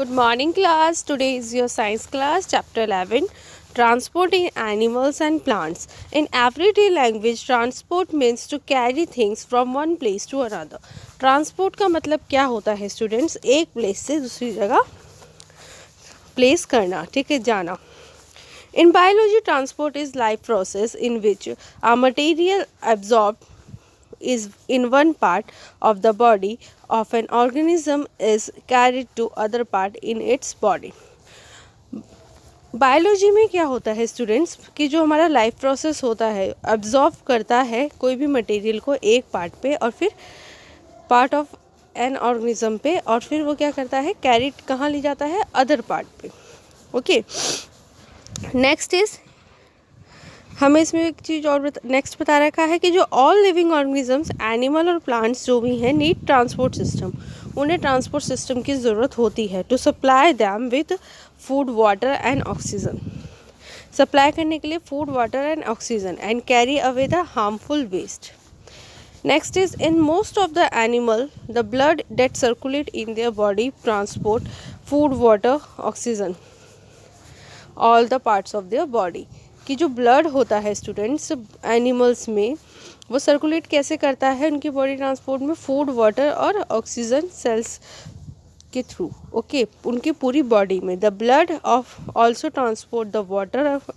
Good morning class. Today is your science class chapter 11 transport in animals and plants. In everyday language transport means to carry things from one place to another. Transport का मतलब क्या होता है students? एक place से दूसरी जगह place करना, ठीक है, जाना. In biology transport is life process in which a material absorbed is in one part of the body of an organism is carried to other part in its body. Biology में क्या होता है students कि जो हमारा life process होता है absorb करता है कोई भी मटेरियल को एक पार्ट पे और फिर पार्ट ऑफ एन ऑर्गेनिज्म पे और फिर वो क्या करता है कैरिड कहाँ ले जाता है अदर पार्ट पे. ओके, नेक्स्ट इज हमें इसमें एक चीज़ और नेक्स्ट बता रखा है कि जो ऑल लिविंग ऑर्गेनिजम्स एनिमल और प्लांट्स जो भी हैं नीड ट्रांसपोर्ट सिस्टम. उन्हें ट्रांसपोर्ट सिस्टम की ज़रूरत होती है to supply them with food water and oxygen. Supply करने के लिए food water and oxygen and carry away the harmful waste. Next is in most of the animal the blood that circulate in their body transport food water oxygen all the parts of their body. कि जो blood होता है students animals में वो circulate कैसे करता है उनकी बॉडी ट्रांसपोर्ट में फूड वाटर और ऑक्सीजन सेल्स के थ्रू. ओके, उनकी पूरी बॉडी में the blood of also transport the water of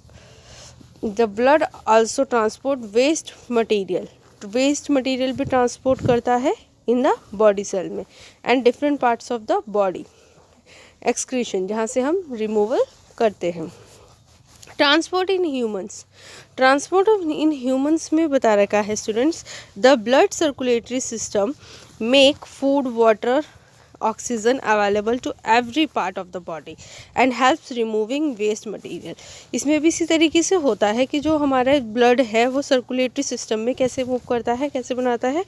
the blood also transport waste material भी ट्रांसपोर्ट करता है इन द बॉडी सेल में and different parts of the body excretion जहाँ से हम रिमूवल करते हैं. ट्रांसपोर्ट इन ह्यूमंस में बता रखा है students the blood circulatory system make food water oxygen available to every part of the body and helps removing waste material. इसमें भी इसी तरीके से होता है कि जो हमारा ब्लड है वो सर्कुलेटरी सिस्टम में कैसे मूव करता है, कैसे बनाता है,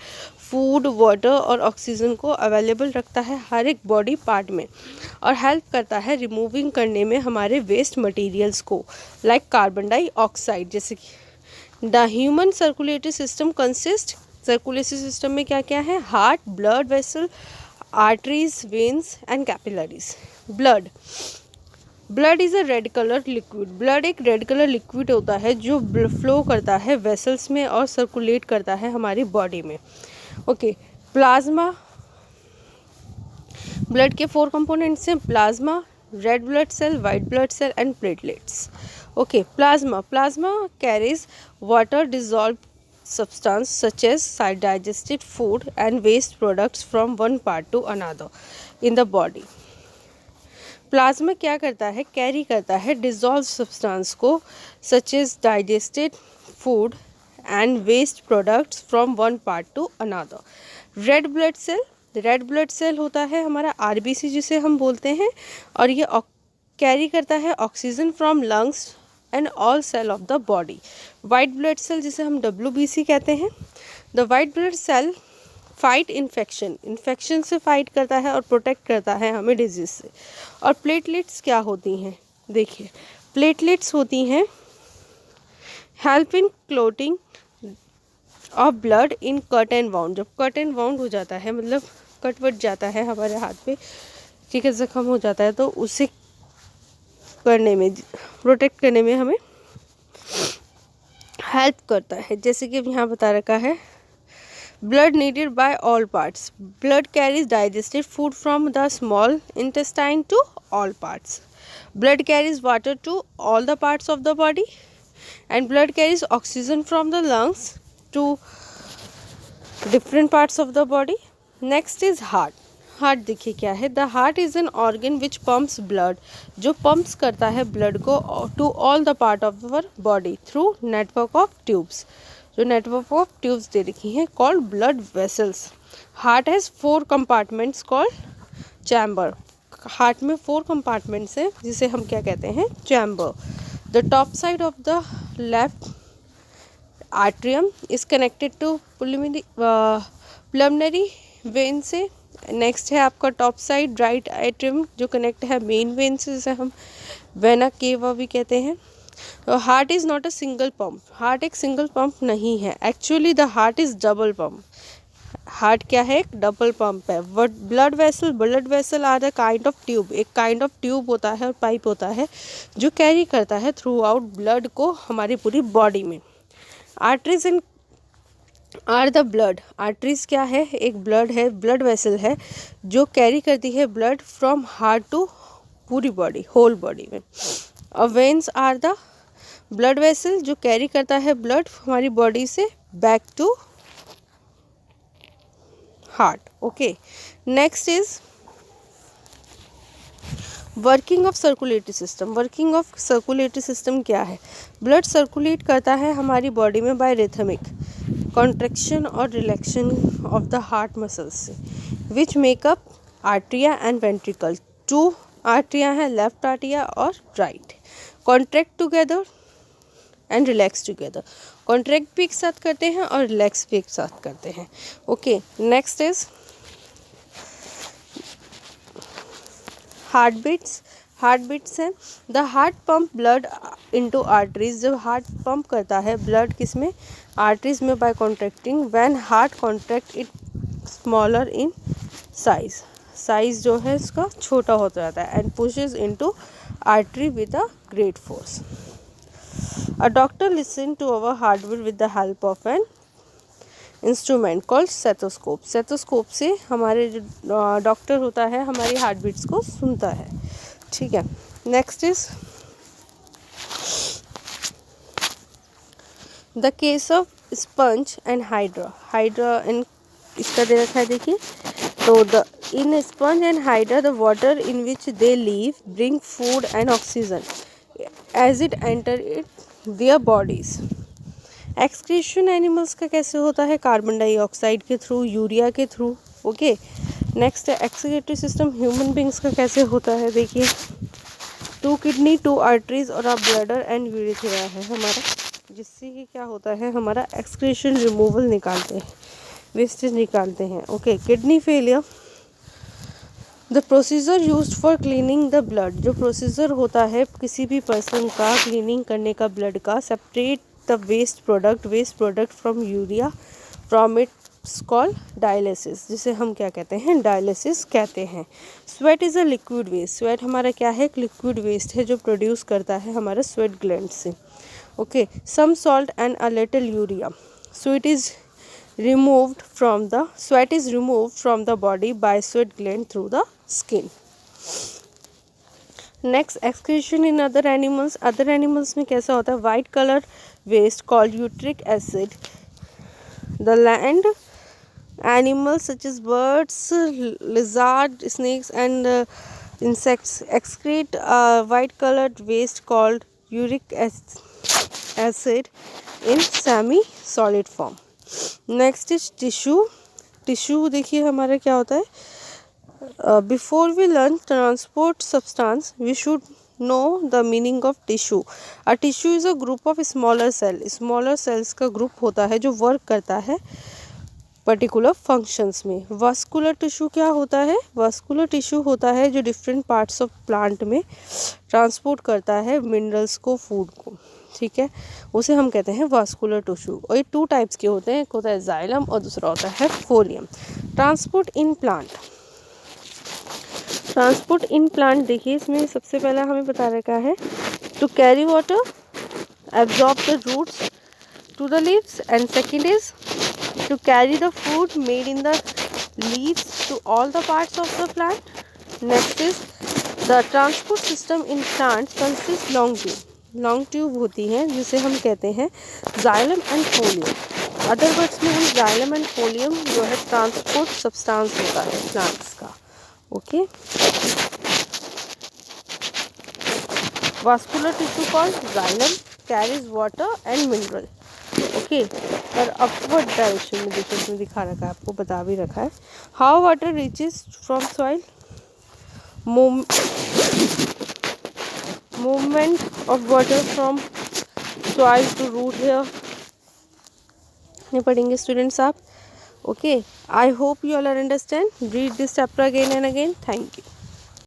फूड वाटर और ऑक्सीजन को अवेलेबल रखता है हर एक बॉडी पार्ट में और हेल्प करता है रिमूविंग करने में हमारे वेस्ट मटेरियल्स को लाइक कार्बन डाइऑक्साइड. जैसे कि the human circulatory system consist circulatory system में क्या क्या है heart, blood vessel, arteries, veins and capillaries. blood is a red color liquid. blood एक रेड कलर लिक्विड होता है जो फ्लो करता है वेसल्स में और सर्कुलेट करता है हमारी बॉडी में. ओके, प्लाज्मा ब्लड के 4 कंपोनेंट्स हैं plasma, red blood cell, white blood cell and platelets. Okay, plasma carries water dissolve substance such as digested food and waste products from one part to another in the body. Plasma क्या करता है carry करता है dissolve substance को such as digested food and waste products from one part to another. Red blood cell होता है हमारा RBC जिसे हम बोलते हैं और ये कैरी करता है oxygen from lungs and all cell of the body. White blood cell जिसे हम WBC कहते हैं. The white blood cell fight infection से फाइट करता है और प्रोटेक्ट करता है हमें डिजीज से. और प्लेटलेट्स क्या होती हैं देखिए, प्लेटलेट्स होती हैं help in clotting of blood in cut and wound. जब कट एंड वाउंड हो जाता है मतलब कट वट जाता है हमारे हाथ पे, ठीक है, जख्म हो जाता है तो उसे करने में प्रोटेक्ट करने में हमें हेल्प करता है. जैसे कि यहाँ बता रखा है blood needed by all parts. Blood carries digested food from the small intestine to all parts. Blood carries water to all the parts of the body and blood carries oxygen from the lungs to different parts of the body. Next is heart देखिए क्या है. The heart is an organ which pumps blood, जो pumps करता है blood को to all the part of our body through network of tubes. जो network of tubes दे रखी हैं called blood vessels. Heart has 4 compartments called chamber. Heart में 4 compartments हैं जिसे हम क्या कहते हैं chamber. The top side of the left atrium is connected to pulmonary vein से. नेक्स्ट है आपका टॉप साइड राइट एट्रियम जो कनेक्ट है मेन वेन से जिसे हम वेना केवा भी कहते हैं. Heart is not a single pump. Heart एक सिंगल पंप नहीं है. Actually the heart is double pump. Heart क्या है? एक डबल पंप है. Blood vessel are the kind of tube. एक काइंड ऑफ ट्यूब होता है और पाइप होता है जो कैरी करता है थ्रू आउट ब्लड को हमारी पूरी बॉडी में. Arteries in are the blood. Arteries क्या है? एक ब्लड है, ब्लड वेसल है जो कैरी करती है ब्लड फ्रॉम हार्ट टू पूरी बॉडी, होल बॉडी में. और veins are the blood vessel जो कैरी करता है ब्लड हमारी बॉडी से back to heart. Okay, next is working of circulatory system. Working of circulatory system क्या है? ब्लड सर्कुलेट करता है हमारी बॉडी में बाय रिथमिक कॉन्ट्रैक्शन और relaxation of the heart muscles से, which make up atria and ventricle. 2 atria हैं, left atria और right. Contract together and relax together. Contract भी एक साथ करते हैं और रिलैक्स भी एक साथ करते हैं. Okay, next is heart beats. Heart beats हैं. The heart pump blood into arteries. जब हार्ट पंप करता है ब्लड किस में? आर्टरीज में by contracting. When heart contract it smaller in size. Size जो है इसका छोटा होता जाता है and pushes into artery with a great force. A doctor listen to our heartbeat with the help of an instrument called stethoscope. Stethoscope से हमारे जो डॉक्टर होता है हमारी हार्ट बीट्स को सुनता है. ठीक है, next is the case of sponge and hydra. Hydra इन इसका दे रखा है, देखिए. तो the in sponge and hydra the water in which they live bring food and oxygen as it enter it their bodies. Excretion animals का कैसे होता है? कार्बन डाइऑक्साइड के थ्रू, यूरिया के थ्रू. ओके, नेक्स्ट है एक्सक्रीटरी सिस्टम ह्यूमन बींग्स का कैसे होता है? देखिए, 2 किडनी, 2 आर्टरीज और अ ब्लैडर एंड यूरिथ्रा है हमारा, जिससे कि क्या होता है हमारा एक्सक्रीशन रिमूवल निकालते हैं, वेस्टेज निकालते हैं. Okay, kidney failure. The procedure used for cleaning the blood. जो प्रोसीजर होता है किसी भी पर्सन का क्लीनिंग करने का ब्लड का, separate the waste product from urea from its called dialysis, जिसे हम क्या कहते हैं? डायलिसिस कहते हैं. Sweat is a liquid waste. Sweat हमारा क्या है? एक लिक्विड वेस्ट है जो प्रोड्यूस करता है हमारे स्वेट ग्लैंड से. Okay, some salt and a little urea. Sweat is removed from the body by sweat gland through the skin. Next, excretion in other animals. Other animals में कैसा होता है? White colour waste called uric acid. The land animals such as birds, lizard, snakes and insects excrete white colored waste called uric acid in semi solid form. Next is tissue. Tissue देखिए हमारा क्या होता है? Before we learn transport substance we should know the meaning of tissue. A tissue is a group of smaller cell. Smaller cells का group होता है जो work करता है पर्टिकुलर फंक्शंस में. वास्कुलर टिश्यू क्या होता है? वास्कुलर टिश्यू होता है जो डिफरेंट पार्ट्स ऑफ प्लांट में ट्रांसपोर्ट करता है मिनरल्स को, फूड को. ठीक है, उसे हम कहते हैं वास्कुलर टिश्यू. और ये 2 टाइप्स के होते हैं, एक होता है जाइलम और दूसरा होता है phloem. Transport in plant. Transport in plant देखिए, इसमें सबसे पहला हमें बता रखा है to carry water, absorb the roots to the leaves, and second is to carry the food made in the leaves to all the parts of the plant. Next is the transport system in plants consists long tube. Long tube होती हैं जिसे हम कहते हैं xylem and folium. Other words में हम xylem and folium जो है ट्रांसपोर्ट सब्सटेंस होता है प्लांट्स का. Okay, vascular tissue called xylem carries water and mineral. Okay, और अपवर्ड डायरेक्शन में देखिए इसमें दिखा रखा है, आपको बता भी रखा है. How water reaches from soil. Movement of water from soil to root hair ये पढ़ेंगे स्टूडेंट्स आप. Okay, I hope you all are understand. Read this chapter again and again. Thank you.